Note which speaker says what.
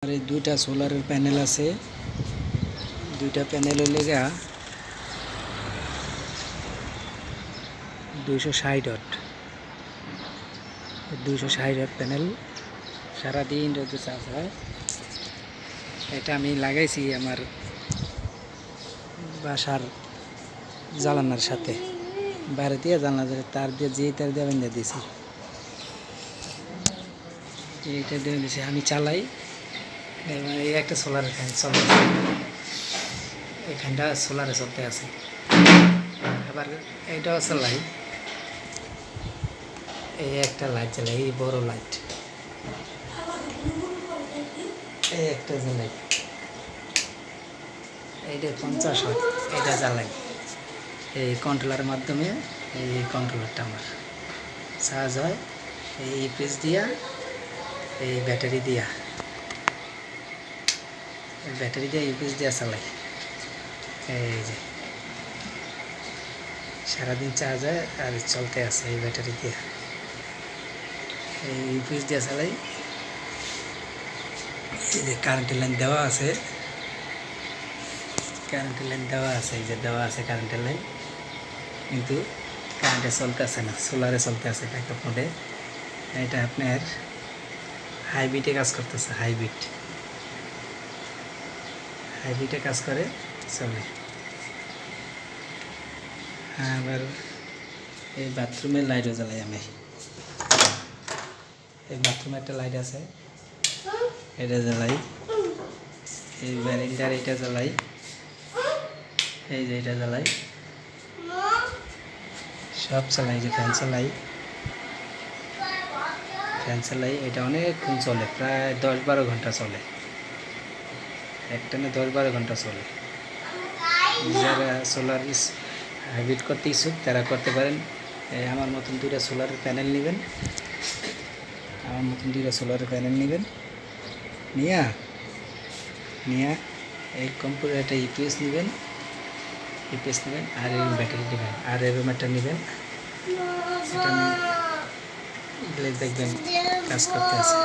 Speaker 1: আর এই দুইটা সোলারের প্যানেল আছে, দুইটা প্যানেলের লেগা 260 ওয়াট 260 ওয়াট প্যানেল সারাদিন রোদে চার্জ হয়। এটা আমি লাগাইছি আমার বাসার জ্বালানার সাথে, বাইরে দিয়ে জানলা তার দিয়ে তার দিয়ে বেঁধে দিয়েছি। এইটা দিয়ে দিয়েছি, আমি চালাই। এই একটা সোলারের ফ্যান চলে, এই ফ্যানটা সোলারে চলতে আছে। আবার এইটাও চালাই, এই একটা লাইট জ্বালাই, এই বড় লাইট, এই একটা জ্বালাই, এইটা 50 ওয়াট, এটা জ্বালাই। এই কন্ট্রোলারের মাধ্যমে, এই কন্ট্রোলারটা আমার চার্জ হয় এই ইউপিএস দিয়া, এই ব্যাটারি দিয়া, ইউপিএস দিয়া চালাই। এই যে সারাদিন চার্জ হয় আর চলতে আছে এই ব্যাটারি দিয়া, এই ইউপিএস দিয়া চালাই। এই যে কারেন্টের লাইন দেওয়া আছে, এই যে দেওয়া আছে কারেন্টের লাইন, কিন্তু কারেন্টে চলতেছে না, সোলারে চলতে আছে ব্যাকআপ মোডে। এটা আপনার হাইব্রিডে কাজ করতেছে, হাইব্রিডে কাজ করে, চলে। আবার এই বাথরুমের লাইটও জ্বালাই আমি, এই বাথরুমে একটা লাইট আছে, এটা জ্বালাই। এই ব্যারিন্ডার এটা জ্বালাই, এই যে এটা জ্বালাই, সব চালাই। যে ফ্যান চালাই, এটা অনেকক্ষণ চলে, প্রায় 10-12 ঘন্টা চলে, একটানে 10-12 ঘন্টা চলে। যারা সোলার হাইব্রিড করতে ইচ্ছুক তারা করতে পারেন। আমার মতন দুইটা সোলারের প্যানেল নেবেন, নিয়ে এই কম্পিউটারটা ইউপিএস নেবেন, আর এই ব্যাটারি নেবেন, আর এরকম একটা নেবেন। এটা দেখবেন কাজ করতে আছে।